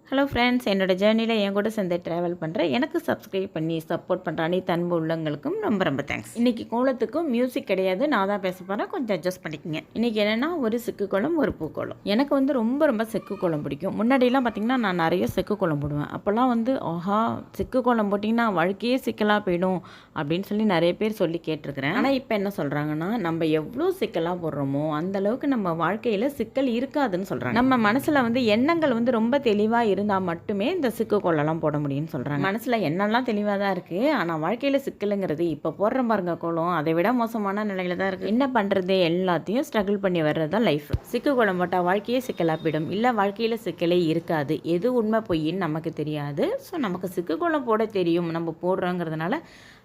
Hello friends, என்னோடய ஜேர்னியில் என் கூட சேர்ந்து ட்ராவல் பண்ணுறேன். எனக்கு சப்ஸ்கிரைப் பண்ணி சப்போர்ட் பண்ணுற அனைத்து அன்பு உள்ளவங்களுக்கும் ரொம்ப ரொம்ப தேங்க்ஸ். இன்றைக்கி கோலத்துக்கும் மியூசிக் கிடையாது, நான் தான் பேச போகிறேன், கொஞ்சம் அட்ஜஸ்ட் பண்ணிக்கோங்க. இன்றைக்கி என்னென்னா ஒரு சிக்கு கோலம் ஒரு பூக்கோலம். எனக்கு வந்து ரொம்ப செக்கு கோலம் பிடிக்கும். முன்னாடியெல்லாம் பார்த்திங்கன்னா நான் நிறைய செக்கு கோலம் போடுவேன். அப்போல்லாம் வந்து ஆஹா செக்கு கோலம் போட்டிங்கன்னா வாழ்க்கையே சிக்கலாக போயிடும் அப்படின்னு சொல்லி நிறைய பேர் சொல்லி கேட்டிருக்கிறேன். ஆனால் இப்போ என்ன சொல்கிறாங்கன்னா, நம்ம எவ்வளோ சிக்கலாக போடுறோமோ அந்தளவுக்கு நம்ம வாழ்க்கையில் சிக்கல் இருக்காதுன்னு சொல்கிறாங்க. நம்ம மனசில் வந்து எண்ணங்கள் வந்து ரொம்ப தெளிவாக இருந்தால் மட்டுமே இந்த சிக்கு கோலம்லாம் போட முடியும்னு சொல்கிறாங்க. மனசில் எண்ணெல்லாம் தெளிவாக தான் இருக்குது, ஆனால் வாழ்க்கையில் சிக்கலுங்கிறது இப்போ போடுற பாருங்க கோலம் அதை விட மோசமான நிலையில தான் இருக்குது. என்ன பண்ணுறது, எல்லாத்தையும் ஸ்ட்ரகிள் பண்ணி வர்றது தான் லைஃப். சிக்கு கோலம் போட்டால் வாழ்க்கையே சிக்கலாக போயிடும், இல்லை வாழ்க்கையில் சிக்கலே இருக்காது. எது உண்மை பொய்ன்னு நமக்கு தெரியாது. ஸோ நமக்கு சிக்கு கோலம் போட தெரியும், நம்ம போடுறோங்கிறதுனால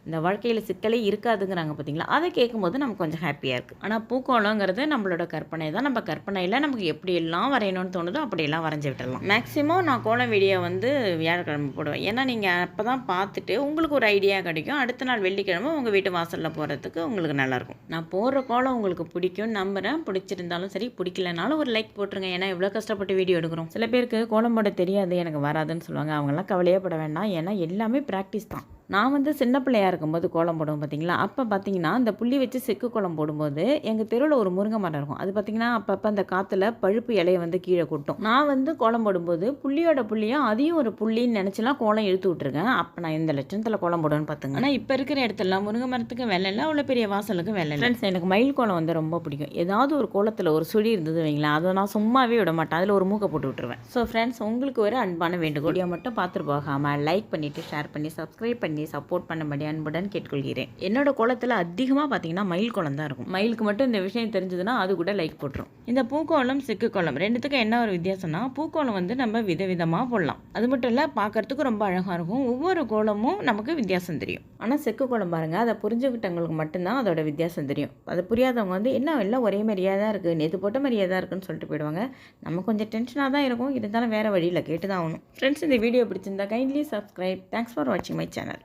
இந்த வாழ்க்கையில் சிக்கலே இருக்காதுங்கிறாங்க பார்த்தீங்களா. அதை கேட்கும்போது நமக்கு கொஞ்சம் ஹாப்பியாக இருக்குது. ஆனால் பூக்கோளங்கிறது நம்மளோட கற்பனை தான். நம்ம கற்பனையில் நமக்கு எப்படியெல்லாம் வரையணும்னு தோணுதோ அப்படியெல்லாம் வரைஞ்சி விட்டுடலாம். மேக்ஸிமம் நான் கோலம் வீடியோ வந்து வியாழக்கிழமை போடுவேன். ஏன்னா நீங்கள் அப்போ தான் பார்த்துட்டு உங்களுக்கு ஒரு ஐடியா கிடைக்கும். அடுத்த நாள் வெள்ளிக்கிழமை உங்கள் வீட்டு வாசலில் போகிறதுக்கு உங்களுக்கு நல்லாயிருக்கும். நான் போடுற கோலம் உங்களுக்கு பிடிக்கும்னு நம்புகிறேன். பிடிச்சிருந்தாலும் சரி, பிடிக்கலனாலும் ஒரு லைக் போட்டுருங்க. ஏன்னா எவ்வளோ கஷ்டப்பட்டு வீடியோ எடுக்கிறோம். சில பேருக்கு கோலம் போட தெரியாது, எனக்கு வராதுன்னு சொல்லுவாங்க. அவங்கெல்லாம் கவலையே பட வேண்டாம், ஏன்னா எல்லாமே ப்ராக்டிஸ் தான். நான் வந்து சின்ன பிள்ளையாக இருக்கும்போது கோலம் போடுவோம் பார்த்தீங்களா, அப்போ பார்த்தீங்கன்னா இந்த புள்ளி வச்சு செக்கு கோலம் போடும்போது எங்கள் தெருவில் ஒரு முருங்கை மரம் இருக்கும். அது பார்த்தீங்கன்னா அப்பப்போ அந்த காற்றுல பழுப்பு இலையை வந்து கீழே கொட்டும். நான் வந்து கோலம் போடும்போது புள்ளியோட புள்ளியாக அதையும் ஒரு புள்ளின்னு நினச்சிலாம் கோலம் இழுத்து விட்ருக்கேன். அப்போ நான் இந்த லட்சத்தில் கோலம் போடுவேன்னு பார்த்துங்க. ஆனால் இப்போ இருக்கிற இடத்துல முருங்கை மரத்துக்கு வெள்ளை இல்லை, அவ்வளோ பெரிய வாசலுக்கு வெள்ளை இல்லை. ஃப்ரெண்ட்ஸ், எனக்கு மயில் கோலம் வந்து ரொம்ப பிடிக்கும். ஏதாவது ஒரு கோலத்தில் ஒரு சுழி இருந்தது வைங்களேன், அதை நான் சும்மாவே விட மாட்டேன், அதில் ஒரு மூக்கை போட்டு விட்டுருவேன். ஸோ ஃப்ரெண்ட்ஸ், உங்களுக்கு ஒரு அன்பான வேண்டுகோள், வீடியோ மட்டும் பார்த்துட்டு போகாமல் லைக் பண்ணிவிட்டு ஷேர் பண்ணி சப்ஸ்கிரைப் பண்ணி சப்போர்ட் பண்ணும்படி அன்புடன் கேட்டுக்கொள்கிறேன். என்னோட கோலத்தில் அதிகமாக பார்த்தீங்கன்னா மயில் கோலம் தான் இருக்கும். மயிலுக்கு மட்டும் இந்த விஷயம் தெரிஞ்சதுன்னா அது கூட லைக் போட்டுரும். இந்த பூக்கோலம் சிக்கு கோலம் ரெண்டுத்துக்கும் என்ன ஒரு வித்தியாசம்னா, பூக்கோலம் வந்து நம்ம விதவிதமாக போடலாம். அது மட்டும் இல்லை, பார்க்கறதுக்கு ரொம்ப அழகாக இருக்கும். ஒவ்வொரு கோலமும் நமக்கு வித்தியாசம் தெரியும். ஆனால் செக்கு கோலம் பாருங்கள், அதை புரிஞ்சுக்கிட்டவங்களுக்கு மட்டும்தான் அதோட வித்தியாசம் தெரியும். அதை புரியாதவங்க வந்து என்ன எல்லாம் ஒரே மாதிரியாக தான் இருக்குது, நேற்று போட்ட மாதிரியே தான் இருக்குன்னு சொல்லிட்டு போயிடுவாங்க. நம்ம கொஞ்சம் டென்ஷனாக தான் இருக்கும், இருந்தாலும் வேறு வழியில் கேட்டு தான் ஆகணும். ஃப்ரெண்ட்ஸ், இந்த வீடியோ பிடிச்சிருந்தா கைண்ட்லி சப்ஸ்கிரைப். தேங்க்ஸ் ஃபார் வாட்சிங் மை சேனல்.